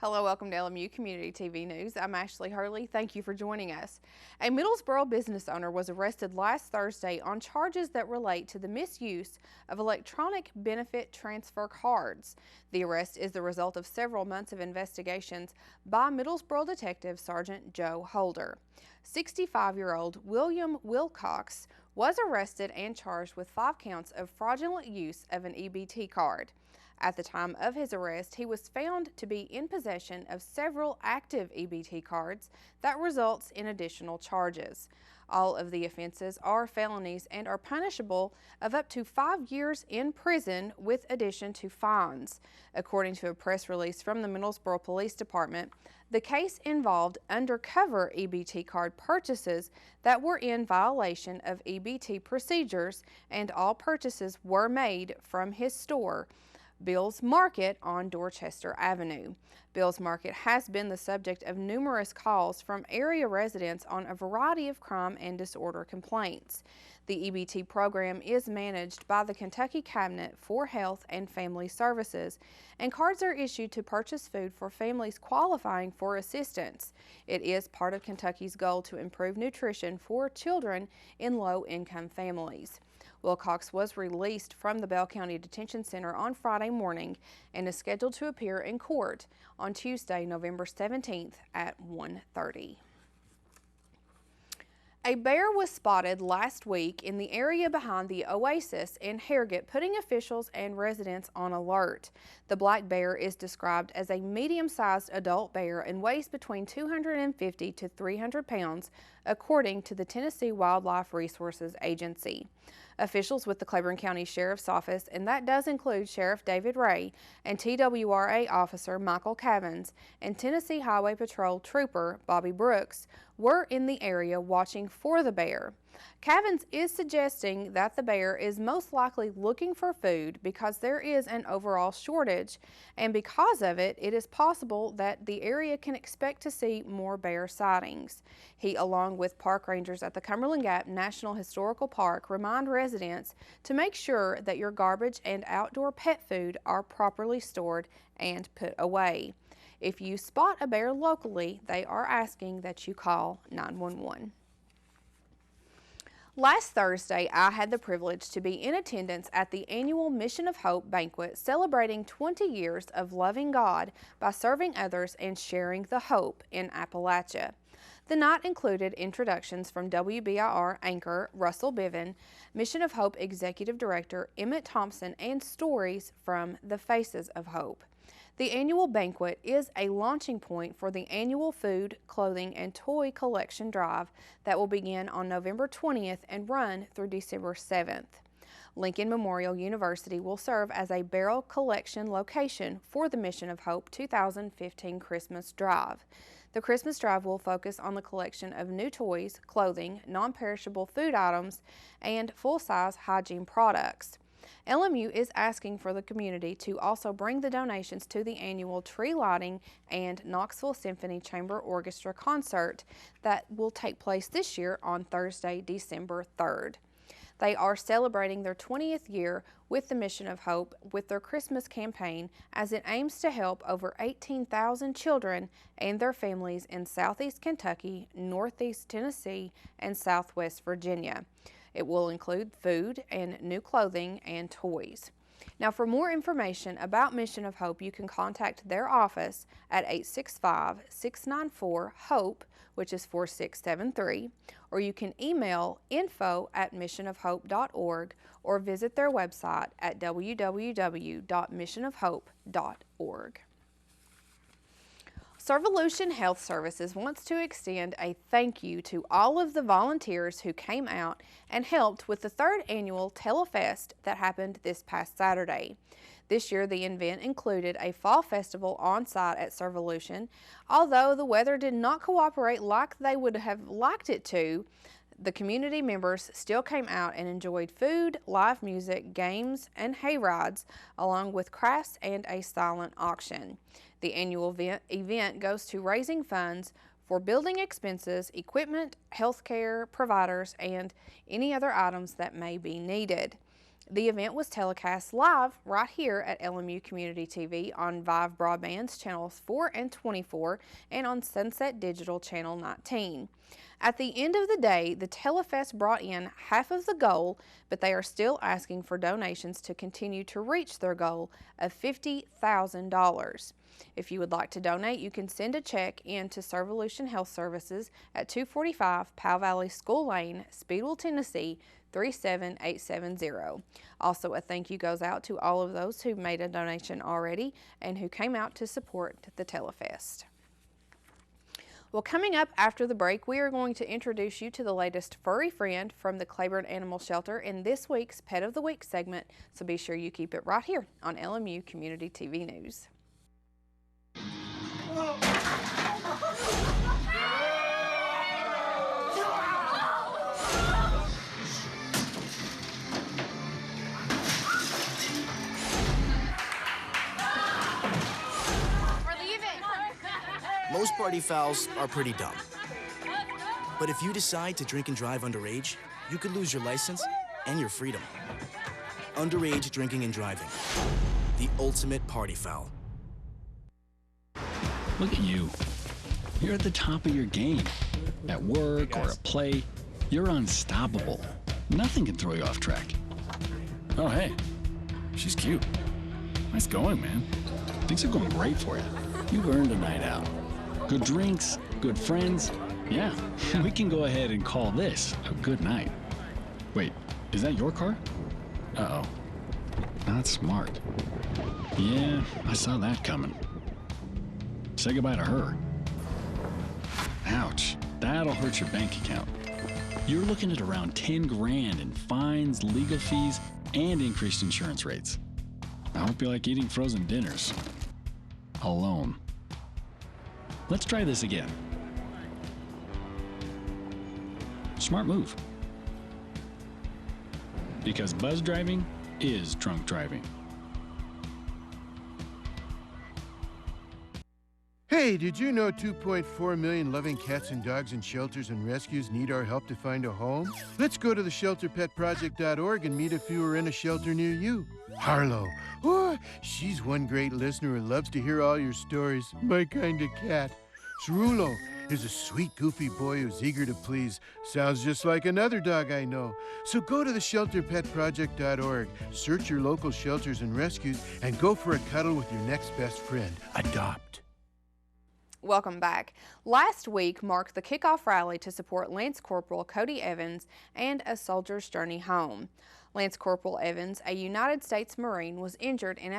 Hello, welcome to LMU Community TV News. I'm Ashley Hurley. Thank you for joining us. A Middlesboro business owner was arrested last Thursday on charges that relate to the misuse of electronic benefit transfer cards. The arrest is the result of several months of investigations by Middlesboro Detective Sergeant Joe Holder. 65-year-old William Wilcox was arrested and charged with 5 counts of fraudulent use of an EBT card. At the time of his arrest, he was found to be in possession of several active EBT cards that results in additional charges. All of the offenses are felonies and are punishable of up to 5 years in prison with addition to fines. According to a press release from the Middlesboro Police Department, the case involved undercover EBT card purchases that were in violation of EBT procedures, and all purchases were made from his store, Bill's Market on Dorchester Avenue. Bill's Market has been the subject of numerous calls from area residents on a variety of crime and disorder complaints. The EBT program is managed by the Kentucky Cabinet for Health and Family Services, and cards are issued to purchase food for families qualifying for assistance. It is part of Kentucky's goal to improve nutrition for children in low-income families. Wilcox was released from the Bell County Detention Center on Friday morning and is scheduled to appear in court on Tuesday, November 17th at 1:30. A bear was spotted last week in the area behind the Oasis in Harrogate, putting officials and residents on alert. The black bear is described as a medium-sized adult bear and weighs between 250 to 300 pounds, according to the Tennessee Wildlife Resources Agency. Officials with the Claiborne County Sheriff's Office, and that does include Sheriff David Ray and TWRA Officer Michael Cavins and Tennessee Highway Patrol Trooper Bobby Brooks, were in the area watching for the bear. Cavins is suggesting that the bear is most likely looking for food because there is an overall shortage, and because of it, it is possible that the area can expect to see more bear sightings. He, along with park rangers at the Cumberland Gap National Historical Park, remind residents to make sure that your garbage and outdoor pet food are properly stored and put away. If you spot a bear locally, they are asking that you call 911. Last Thursday, I had the privilege to be in attendance at the annual Mission of Hope banquet celebrating 20 years of loving God by serving others and sharing the hope in Appalachia. The night included introductions from WBIR anchor Russell Biven, Mission of Hope Executive Director Emmett Thompson, and stories from the Faces of Hope. The annual banquet is a launching point for the annual food, clothing, and toy collection drive that will begin on November 20th and run through December 7th. Lincoln Memorial University will serve as a barrel collection location for the Mission of Hope 2015 Christmas Drive. The Christmas Drive will focus on the collection of new toys, clothing, non-perishable food items, and full-size hygiene products. LMU is asking for the community to also bring the donations to the annual tree lighting and Knoxville Symphony Chamber Orchestra concert that will take place this year on Thursday, December 3rd. They are celebrating their 20th year with the Mission of Hope with their Christmas campaign, as it aims to help over 18,000 children and their families in Southeast Kentucky, Northeast Tennessee, and Southwest Virginia. It will include food and new clothing and toys. Now, for more information about Mission of Hope, you can contact their office at 865-694-HOPE, which is 4673, or you can email info@missionofhope.org or visit their website at www.missionofhope.org. Servolution Health Services wants to extend a thank you to all of the volunteers who came out and helped with the 3rd annual Telefest that happened this past Saturday. This year, the event included a fall festival on site at Servolution. Although the weather did not cooperate like they would have liked it to, the community members still came out and enjoyed food, live music, games, and hay rides, along with crafts and a silent auction. The annual event goes to raising funds for building expenses, equipment, healthcare providers, and any other items that may be needed. The event was telecast live right here at LMU Community TV on Vive Broadband's channels 4 and 24 and on Sunset Digital channel 19. At the end of the day, the Telefest brought in half of the goal, but they are still asking for donations to continue to reach their goal of $50,000. If you would like to donate, you can send a check in to Servolution Health Services at 245 Powell Valley School Lane, Speedwell, Tennessee 37870. Also, a thank you goes out to all of those who made a donation already and who came out to support the Telefest. Well, coming up after the break, we are going to introduce you to the latest furry friend from the Claiborne Animal Shelter in this week's Pet of the Week segment, so be sure you keep it right here on LMU Community TV News. Most party fouls are pretty dumb. But if you decide to drink and drive underage, you could lose your license and your freedom. Underage drinking and driving. The ultimate party foul. Look at you. You're at the top of your game. At work or at play, you're unstoppable. Nothing can throw you off track. Oh, hey. She's cute. Nice going, man. Things are going great for you. You've earned a night out. Good drinks, good friends. Yeah, we can go ahead and call this a good night. Wait, is that your car? Uh-oh. Not smart. Yeah, I saw that coming. Say goodbye to her. Ouch, that'll hurt your bank account. You're looking at around 10 grand in fines, legal fees, and increased insurance rates. I hope you like eating frozen dinners. Alone. Let's try this again. Smart move. Because buzz driving is drunk driving. Hey, did you know 2.4 million loving cats and dogs in shelters and rescues need our help to find a home? Let's go to the shelterpetproject.org and meet if you are in a shelter near you. Harlow, oh, she's one great listener who loves to hear all your stories. My kind of cat. Cerulo is a sweet, goofy boy who's eager to please. Sounds just like another dog I know. So go to the shelterpetproject.org, search your local shelters and rescues, and go for a cuddle with your next best friend. Adopt. Welcome back. Last week marked the kickoff rally to support Lance Corporal Cody Evans and A Soldier's Journey Home. Lance Corporal Evans, a United States Marine, was injured in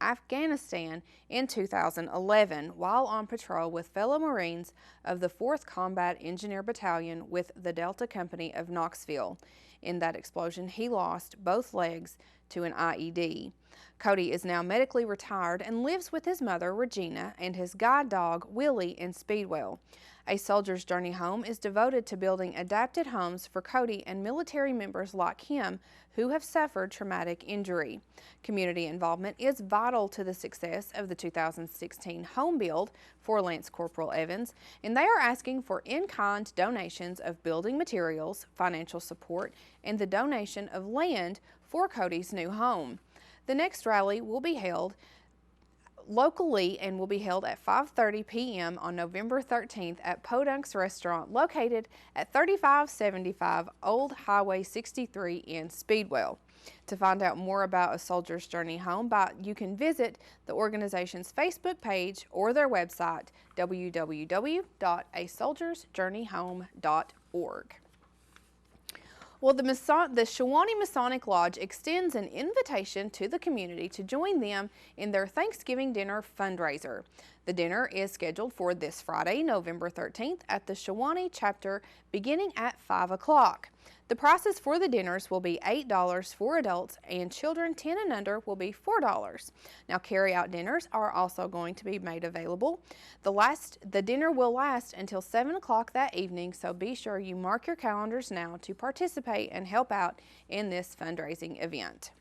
Afghanistan in 2011 while on patrol with fellow Marines of the 4th Combat Engineer Battalion with the Delta Company of Knoxville. In that explosion, he lost both legs to an IED. Cody is now medically retired and lives with his mother, Regina, and his guide dog, Willie, in Speedwell. A Soldier's Journey Home is devoted to building adapted homes for Cody and military members like him who have suffered traumatic injury. Community involvement is vital to the success of the 2016 home build for Lance Corporal Evans, and they are asking for in-kind donations of building materials, financial support, and the donation of land for Cody's new home. The next rally will be held locally and will be held at 5:30 p.m. on November 13th at Podunk's Restaurant located at 3575 Old Highway 63 in Speedwell. To find out more about A Soldier's Journey Home, you can visit the organization's Facebook page or their website, www.asoldiersjourneyhome.org. Well, the Shawnee Masonic Lodge extends an invitation to the community to join them in their Thanksgiving dinner fundraiser. The dinner is scheduled for this Friday, November 13th at the Shawnee chapter beginning at 5 o'clock. The prices for the dinners will be $8 for adults and children 10 and under will be $4. Now, carry-out dinners are also going to be made available. The dinner will last until 7 o'clock that evening, so be sure you mark your calendars now to participate and help out in this fundraising event.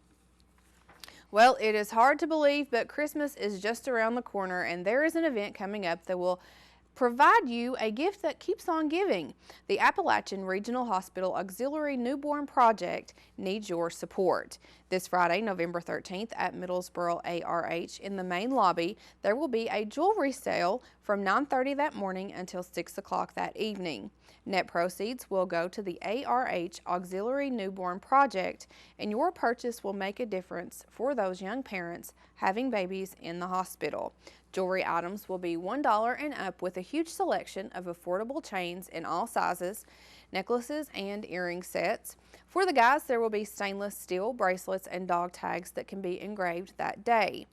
Well, it is hard to believe, but Christmas is just around the corner, and there is an event coming up that will provide you a gift that keeps on giving. The Appalachian Regional Hospital Auxiliary Newborn Project needs your support. This Friday, November 13th at Middlesboro ARH in the main lobby, there will be a jewelry sale from 9:30 that morning until 6 o'clock that evening. Net proceeds will go to the ARH Auxiliary Newborn Project, and your purchase will make a difference for those young parents having babies in the hospital. Jewelry items will be $1 and up with a huge selection of affordable chains in all sizes, necklaces, and earring sets. For the guys, there will be stainless steel bracelets and dog tags that can be engraved that day.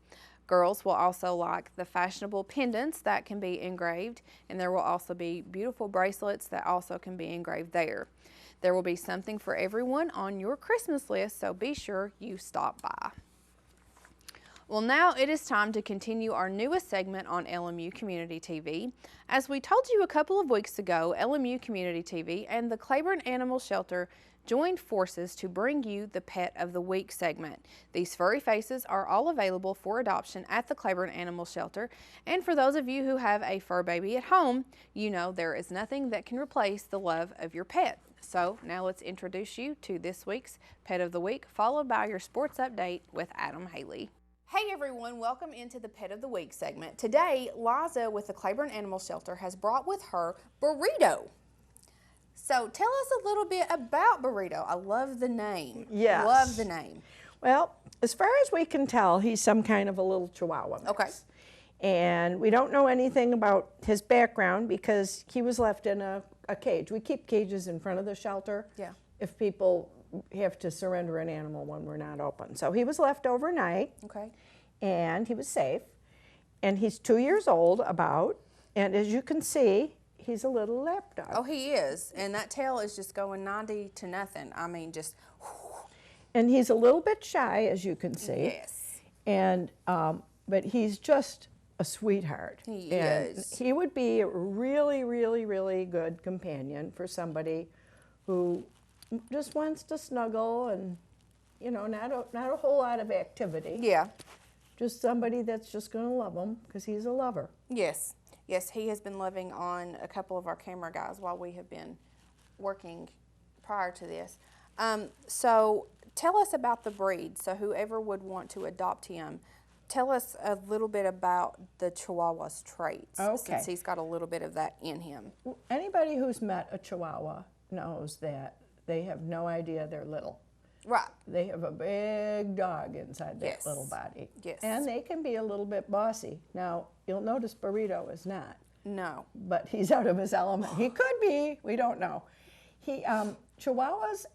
Girls will also like the fashionable pendants that can be engraved, and there will also be beautiful bracelets that also can be engraved there. There will be something for everyone on your Christmas list, so be sure you stop by. Well, now it is time to continue our newest segment on LMU Community TV. As we told you a couple of weeks ago, LMU Community TV and the Claiborne Animal Shelter joined forces to bring you the Pet of the Week segment. These furry faces are all available for adoption at the Claiborne Animal Shelter, and for those of you who have a fur baby at home, you know there is nothing that can replace the love of your pet. So now let's introduce you to this week's Pet of the Week, followed by your sports update with Adam Haley. Hey everyone, welcome into the Pet of the Week segment. Today, Liza with the Claiborne Animal Shelter has brought with her Burrito. So tell us a little bit about Burrito. I love the name. Yes. Love the name. Well, as far as we can tell, he's some kind of a little Chihuahua mix. Okay. And we don't know anything about his background because he was left in a cage. We keep cages in front of the shelter. Yeah. If people have to surrender an animal when we're not open. So he was left overnight. Okay. And he was safe. And he's 2 years old about. And as you can see, he's a little lap dog. Oh, he is. And that tail is just going 90 to nothing. I mean, just. And he's a little bit shy, as you can see. Yes. And but he's just a sweetheart. He and is. He would be a really, really, really good companion for somebody who just wants to snuggle and, you know, not a whole lot of activity. Yeah. Just somebody that's just going to love him because he's a lover. Yes. Yes, he has been loving on a couple of our camera guys while we have been working prior to this. So tell us about the breed. So whoever would want to adopt him, tell us a little bit about the Chihuahua's traits, Okay. since he's got a little bit of that in him. Anybody who's met a Chihuahua knows that they have no idea they're little. Right. They have a big dog inside that Yes. little body. Yes. And they can be a little bit bossy. Now, you'll notice Burrito is not. No. But he's out of his element. He could be. We don't know. Chihuahuas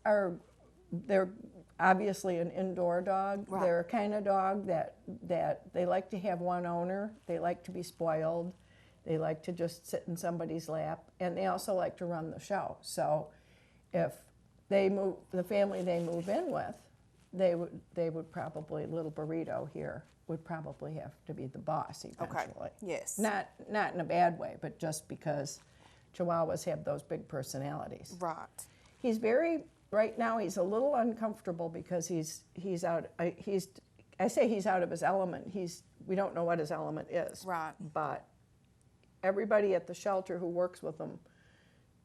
they're obviously an indoor dog. Right. They're a kind of dog that they like to have one owner. They like to be spoiled. They like to just sit in somebody's lap. And they also like to run the show. So if the family they move in with, they would probably, little Burrito here would probably have to be the boss eventually. Okay. Yes. Not in a bad way, but just because Chihuahuas have those big personalities. Right. Right now he's a little uncomfortable because he's out of his element. We don't know what his element is. Right. But everybody at the shelter who works with him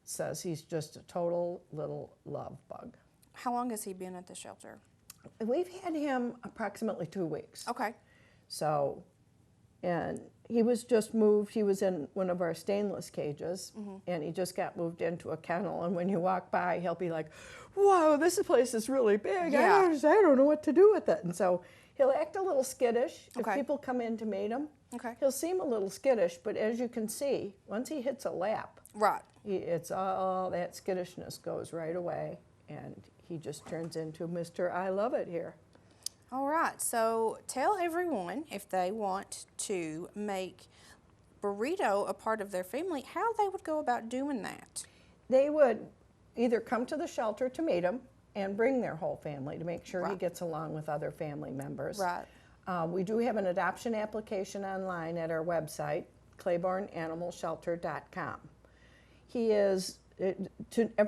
says he's just a total little love bug. How long has he been at the shelter? We've had him approximately 2 weeks. Okay. So, and he was just moved. He was in one of our stainless cages, and he just got moved into a kennel. And when you walk by, he'll be like, "Whoa, this place is really big. Yeah. I don't know what to do with it." And so he'll act a little skittish. Okay. If people come in to meet him, Okay. he'll seem a little skittish. But as you can see, once he hits a lap, Right. it's all that skittishness goes right away, and he just turns into Mr. I love it here. All right, so tell everyone if they want to make Burrito a part of their family, how they would go about doing that. They would either come to the shelter to meet him and bring their whole family to make sure he Right. gets along with other family members. Right. We do have an adoption application online at our website, claiborneanimalshelter.com.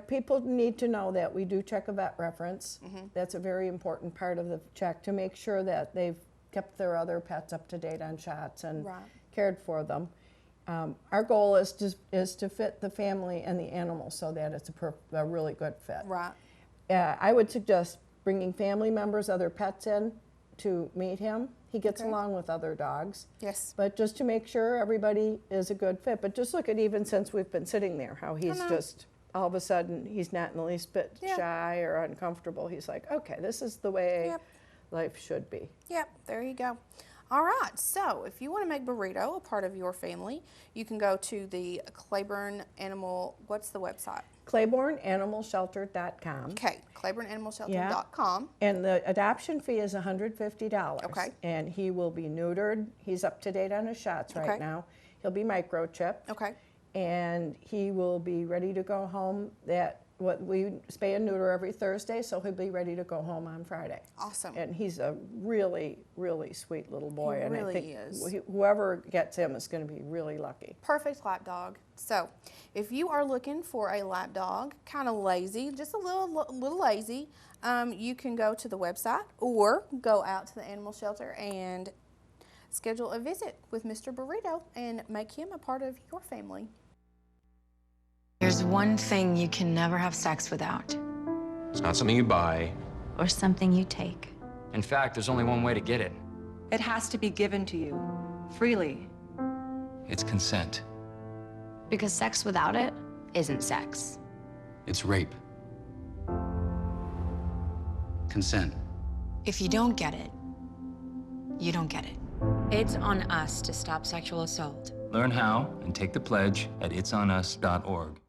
People need to know that we do check a vet reference. That's a very important part of the check to make sure that they've kept their other pets up to date on shots and Right. cared for them. Our goal is to fit the family and the animal so that it's a really good fit. Right. I would suggest bringing family members, other pets in to meet him. He gets along with other dogs. Yes. But just to make sure everybody is a good fit. But just look at even since we've been sitting there, how he's just, all of a sudden, he's not in the least bit shy or uncomfortable. He's like, okay, this is the way life should be. Yep, there you go. All right, so if you want to make Burrito a part of your family, you can go to the Claiborne Animal, what's the website? ClaiborneAnimalShelter.com. Okay, ClaiborneAnimalShelter.com. And the adoption fee is $150. Okay. And he will be neutered. He's up to date on his shots right now. He'll be microchipped. Okay. And he will be ready to go home. We spay and neuter every Thursday, so he'll be ready to go home on Friday. Awesome. And he's a really, really sweet little boy. He really and I think is. Whoever gets him is going to be really lucky. Perfect lap dog. So, if you are looking for a lap dog, kind of lazy, just a little lazy, you can go to the website or go out to the animal shelter and schedule a visit with Mr. Burrito and make him a part of your family. There's one thing you can never have sex without. It's not something you buy. Or something you take. In fact, there's only one way to get it. It has to be given to you, freely. It's consent. Because sex without it isn't sex. It's rape. Consent. If you don't get it, you don't get it. It's on us to stop sexual assault. Learn how and take the pledge at itsonus.org.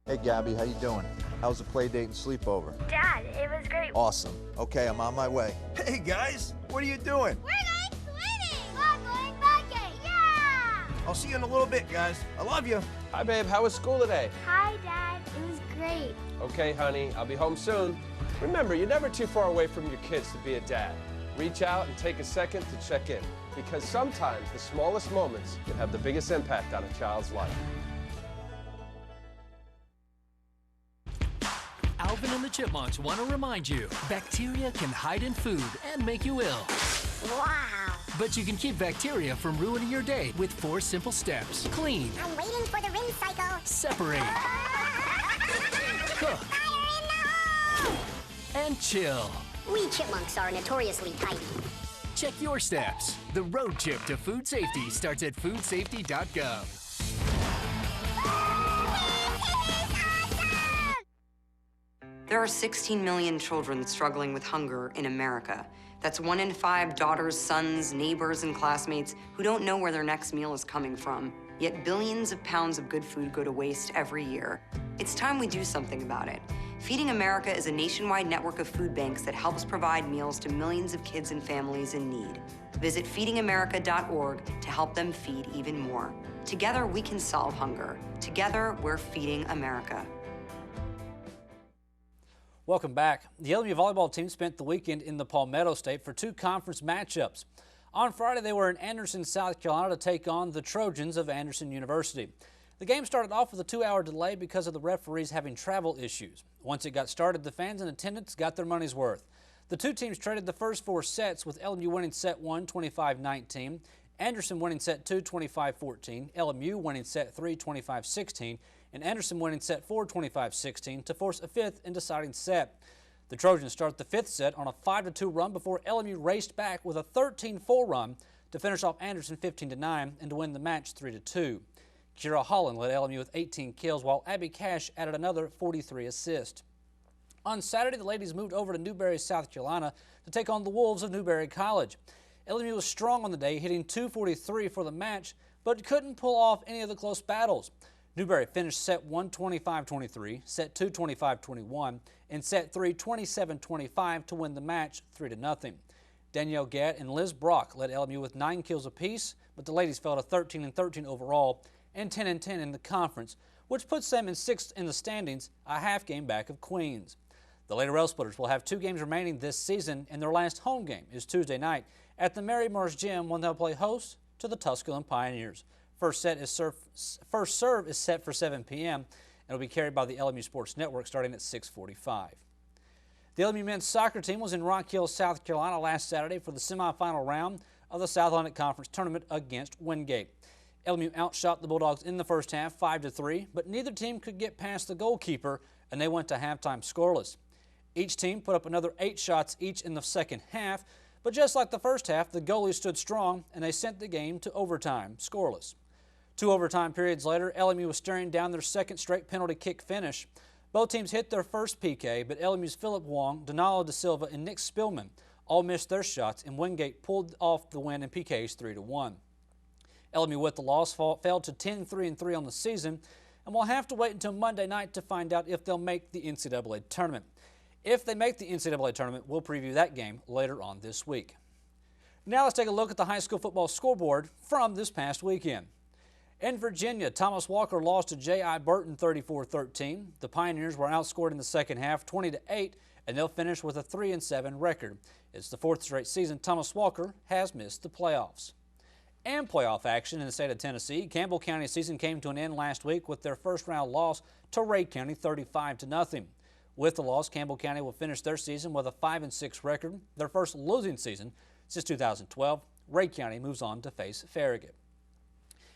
Hey, Gabby, how you doing? How was the play date and sleepover? Dad, it was great. Awesome. Okay, I'm on my way. Hey, guys, what are you doing? We're going swimming. We're going biking. Yeah! I'll see you in a little bit, guys. I love you. Hi, babe. How was school today? Hi, Dad. It was great. Okay, honey. I'll be home soon. Remember, you're never too far away from your kids to be a dad. Reach out and take a second to check in, because sometimes the smallest moments can have the biggest impact on a child's life. Alvin and the Chipmunks want to remind you, bacteria can hide in food and make you ill. Wow. But you can keep bacteria from ruining your day with 4 simple steps. Clean. I'm waiting for the rinse cycle. Separate. Cook. Fire in the hole! And chill. We chipmunks are notoriously tidy. Check your steps. The road trip to food safety starts at foodsafety.gov. There are 16 million children struggling with hunger in America. That's 1 in 5 daughters, sons, neighbors, and classmates who don't know where their next meal is coming from. Yet billions of pounds of good food go to waste every year. It's time we do something about it. Feeding America is a nationwide network of food banks that helps provide meals to millions of kids and families in need. Visit feedingamerica.org to help them feed even more. Together, we can solve hunger. Together, we're feeding America. Welcome back. The LMU volleyball team spent the weekend in the Palmetto State for 2 conference matchups. On Friday, they were in Anderson, South Carolina to take on the Trojans of Anderson University. The game started off with a 2-hour delay because of the referees having travel issues. Once it got started, the fans in attendance got their money's worth. The 2 teams traded the first 4 sets, with LMU winning set 1, 25-19, Anderson winning set 2, 25-14, LMU winning set 3, 25-16, and Anderson winning set 4, 25-16 to force a 5th and deciding set. The Trojans started the 5th set on a 5-2 run before LMU raced back with a 13-4 run to finish off Anderson 15-9 and to win the match 3-2. Kira Holland led LMU with 18 kills, while Abby Cash added another 43 assists. On Saturday, the ladies moved over to Newberry, South Carolina to take on the Wolves of Newberry College. LMU was strong on the day, hitting 243 for the match, but couldn't pull off any of the close battles. Newberry finished set 1 25-23, set 2 25-21, and set 3 27-25 to win the match 3-0. Danielle Gadd and Liz Brock led LMU with 9 kills apiece, but the ladies fell to 13-13 overall and 10-10 in the conference, which puts them in 6th in the standings, a half game back of Queens. The Lady Rail Splitters will have 2 games remaining this season, and their last home game is Tuesday night at the Mary Marsh Gym, when they'll play host to the Tusculum Pioneers. First serve is set for 7 p.m. and will be carried by the LMU Sports Network starting at 6:45. The LMU men's soccer team was in Rock Hill, South Carolina last Saturday for the semifinal round of the South Atlantic Conference Tournament against Wingate. LMU outshot the Bulldogs in the first half 5-3, but neither team could get past the goalkeeper, and they went to halftime scoreless. Each team put up another 8 shots each in the second half, but just like the first half, the goalies stood strong and they sent the game to overtime, scoreless. 2 overtime periods later, LMU was staring down their second straight penalty kick finish. Both teams hit their first PK, but LMU's Philip Wong, Donalo da Silva, and Nick Spillman all missed their shots, and Wingate pulled off the win in PKs 3-1. LMU, with the loss, fell to 10-3-3 on the season, and we'll have to wait until Monday night to find out if they'll make the NCAA tournament. If they make the NCAA tournament, we'll preview that game later on this week. Now let's take a look at the high school football scoreboard from this past weekend. In Virginia, Thomas Walker lost to J.I. Burton 34-13. The Pioneers were outscored in the second half 20-8, and they'll finish with a 3-7 record. It's the 4th straight season Thomas Walker has missed the playoffs. And playoff action in the state of Tennessee. Campbell County's season came to an end last week with their first-round loss to Ray County 35-0. With the loss, Campbell County will finish their season with a 5-6 record, their first losing season since 2012. Ray County moves on to face Farragut.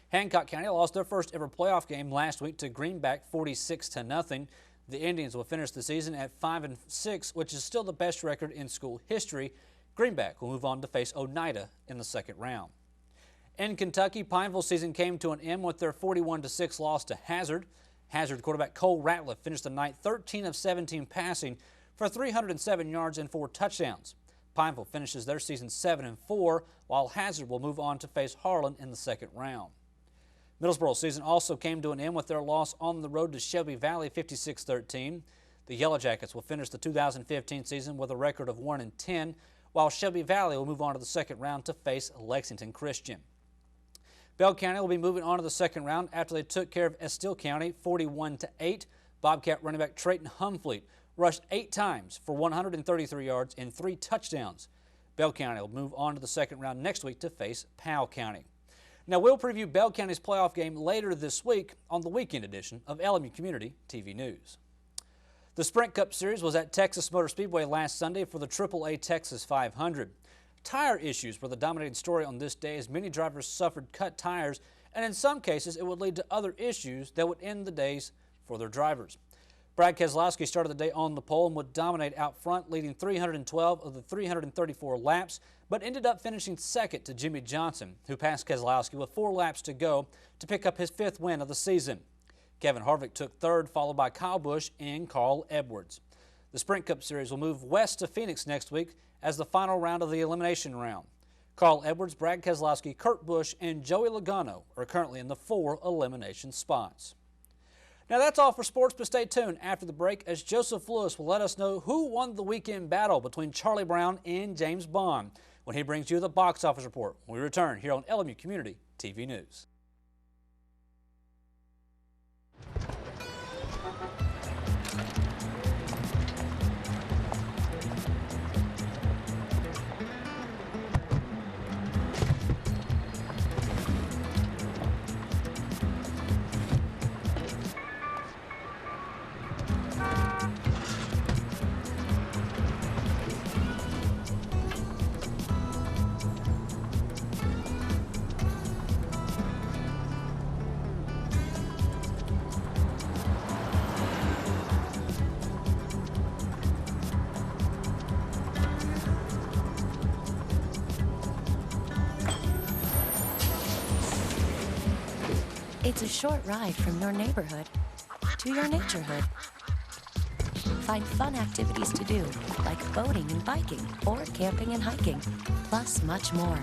Hancock County lost their first ever playoff game last week to Greenback 46-0. The Indians will finish the season at 5-6, which is still the best record in school history. Greenback will move on to face Oneida in the second round. In Kentucky, Pineville's season came to an end with their 41-6 loss to Hazard. Hazard quarterback Cole Ratliff finished the night 13 of 17 passing for 307 yards and 4 touchdowns. Pineville finishes their season 7-4, while Hazard will move on to face Harlan in the second round. Middlesboro's season also came to an end with their loss on the road to Shelby Valley 56-13. The Yellow Jackets will finish the 2015 season with a record of 1-10, while Shelby Valley will move on to the second round to face Lexington Christian. Bell County will be moving on to the second round after they took care of Estill County 41-8. Bobcat running back Trayton Humfleet rushed 8 times for 133 yards and 3 touchdowns. Bell County will move on to the second round next week to face Powell County. Now we'll preview Bell County's playoff game later this week on the weekend edition of LMU Community TV News. The Sprint Cup Series was at Texas Motor Speedway last Sunday for the AAA Texas 500. Tire issues were the dominating story on this day as many drivers suffered cut tires, and in some cases it would lead to other issues that would end the days for their drivers. Brad Keselowski started the day on the pole and would dominate out front, leading 312 of the 334 laps, but ended up finishing second to Jimmy Johnson, who passed Keselowski with 4 laps to go to pick up his 5th win of the season. Kevin Harvick took third, followed by Kyle Busch and Carl Edwards. The Sprint Cup Series will move west to Phoenix next week as the final round of the elimination round. Carl Edwards, Brad Keselowski, Kurt Busch, and Joey Logano are currently in the 4 elimination spots. Now that's all for sports, but stay tuned after the break as Joseph Lewis will let us know who won the weekend battle between Charlie Brown and James Bond when he brings you the box office report when we return here on LMU Community TV News. It's a short ride from your neighborhood to your naturehood. Find fun activities to do, like boating and biking, or camping and hiking, plus much more.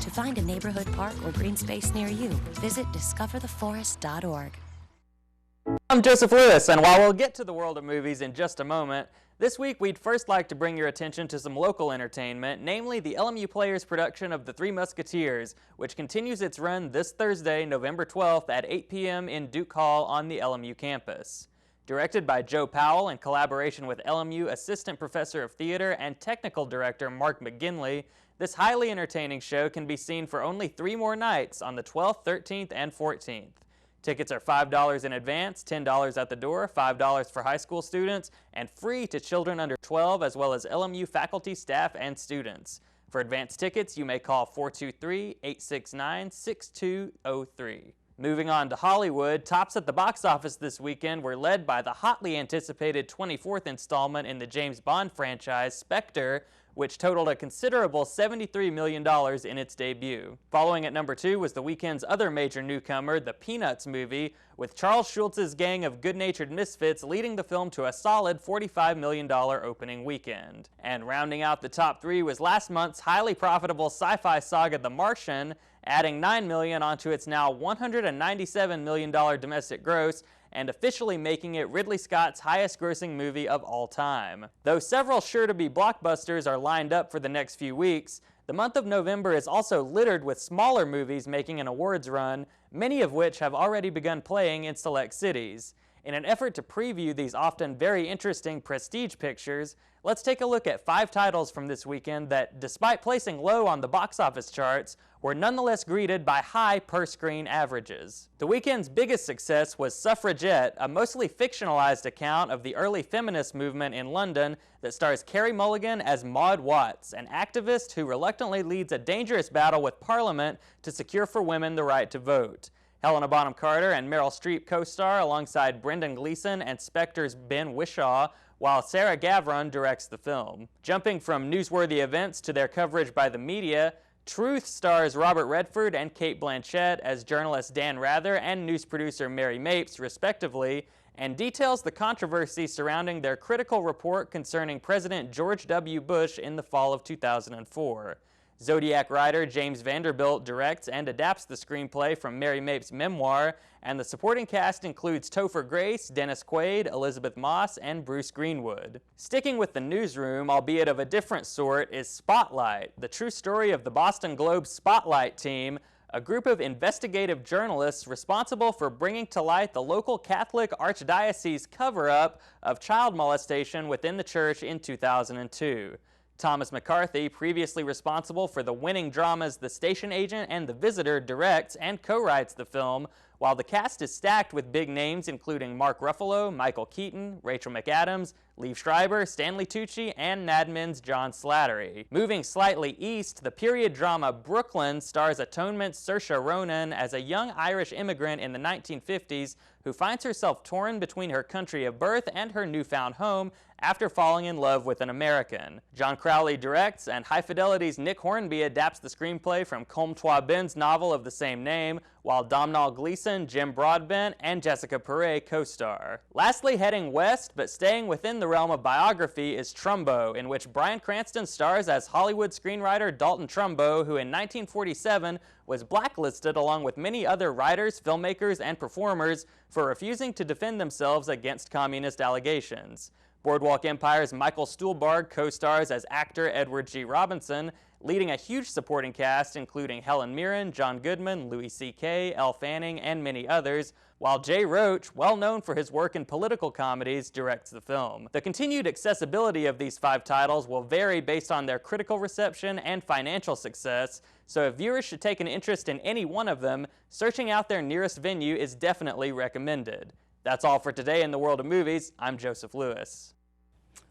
To find a neighborhood park or green space near you, visit discovertheforest.org. I'm Joseph Lewis, and while we'll get to the world of movies in just a moment, this week we'd first like to bring your attention to some local entertainment, namely the LMU Players production of The Three Musketeers, which continues its run this Thursday, November 12th at 8 p.m. in Duke Hall on the LMU campus. Directed by Joe Powell in collaboration with LMU Assistant Professor of Theater and Technical Director Mark McGinley, this highly entertaining show can be seen for only 3 more nights on the 12th, 13th, and 14th. Tickets are $5 in advance, $10 at the door, $5 for high school students, and free to children under 12 as well as LMU faculty, staff, and students. For advance tickets, you may call 423-869-6203. Moving on to Hollywood, tops at the box office this weekend were led by the hotly anticipated 24th installment in the James Bond franchise, Spectre, which totaled a considerable $73 million in its debut. Following at number 2 was the weekend's other major newcomer, the Peanuts movie, with Charles Schulz's gang of good-natured misfits leading the film to a solid $45 million opening weekend. And rounding out the top 3 was last month's highly profitable sci-fi saga The Martian, adding $9 million onto its now $197 million domestic gross, and officially making it Ridley Scott's highest-grossing movie of all time. Though several sure-to-be blockbusters are lined up for the next few weeks, the month of November is also littered with smaller movies making an awards run, many of which have already begun playing in select cities. In an effort to preview these often very interesting prestige pictures, let's take a look at 5 titles from this weekend that, despite placing low on the box office charts, were nonetheless greeted by high per-screen averages. The weekend's biggest success was Suffragette, a mostly fictionalized account of the early feminist movement in London that stars Carey Mulligan as Maud Watts, an activist who reluctantly leads a dangerous battle with Parliament to secure for women the right to vote. Helena Bonham Carter and Meryl Streep co-star alongside Brendan Gleeson and Spectre's Ben Whishaw, while Sarah Gavron directs the film. Jumping from newsworthy events to their coverage by the media, Truth stars Robert Redford and Cate Blanchett as journalist Dan Rather and news producer Mary Mapes, respectively, and details the controversy surrounding their critical report concerning President George W. Bush in the fall of 2004. Zodiac writer James Vanderbilt directs and adapts the screenplay from Mary Mapes' memoir, and the supporting cast includes Topher Grace, Dennis Quaid, Elizabeth Moss, and Bruce Greenwood. Sticking with the newsroom, albeit of a different sort, is Spotlight, the true story of the Boston Globe's Spotlight team, a group of investigative journalists responsible for bringing to light the local Catholic Archdiocese cover-up of child molestation within the church in 2002. Thomas McCarthy, previously responsible for the winning dramas The Station Agent and The Visitor, directs and co-writes the film, while the cast is stacked with big names including Mark Ruffalo, Michael Keaton, Rachel McAdams, Liev Schreiber, Stanley Tucci, and Mad Men's John Slattery. Moving slightly east, the period drama Brooklyn stars Atonement's Saoirse Ronan as a young Irish immigrant in the 1950s who finds herself torn between her country of birth and her newfound home after falling in love with an American. John Crowley directs, and High Fidelity's Nick Hornby adapts the screenplay from Comtois Ben's novel of the same name, while Domhnall Gleeson, Jim Broadbent, and Jessica Perret co-star. Lastly, heading west, but staying within the realm of biography, is Trumbo, in which Bryan Cranston stars as Hollywood screenwriter Dalton Trumbo, who in 1947 was blacklisted along with many other writers, filmmakers, and performers for refusing to defend themselves against communist allegations. Boardwalk Empire's Michael Stuhlbarg co-stars as actor Edward G. Robinson, leading a huge supporting cast including Helen Mirren, John Goodman, Louis C.K., Elle Fanning, and many others, while Jay Roach, well known for his work in political comedies, directs the film. The continued accessibility of these 5 titles will vary based on their critical reception and financial success, so if viewers should take an interest in any one of them, searching out their nearest venue is definitely recommended. That's all for today in the world of movies. I'm Joseph Lewis.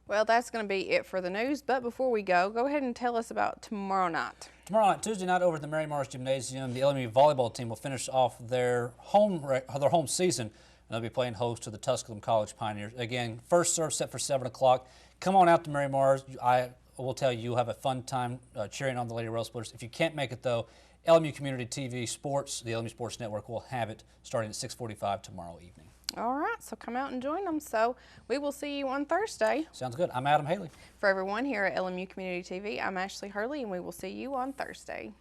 Well, that's going to be it for the news, but before we go ahead and tell us about tomorrow night. Tomorrow night, Tuesday night, over at the Mary Mars Gymnasium, the LMU volleyball team will finish off their home season, and they'll be playing host to the Tusculum College Pioneers. Again, first serve set for 7 o'clock. Come on out to Mary Mars. I will tell you, you'll have a fun time cheering on the Lady Rail Splitters. If you can't make it, though, LMU Community TV Sports, the LMU Sports Network, will have it starting at 6:45 tomorrow evening. All right, so come out and join them. So we will see you on Thursday. Sounds good. I'm Adam Haley. For everyone here at LMU Community TV, I'm Ashley Hurley, and we will see you on Thursday.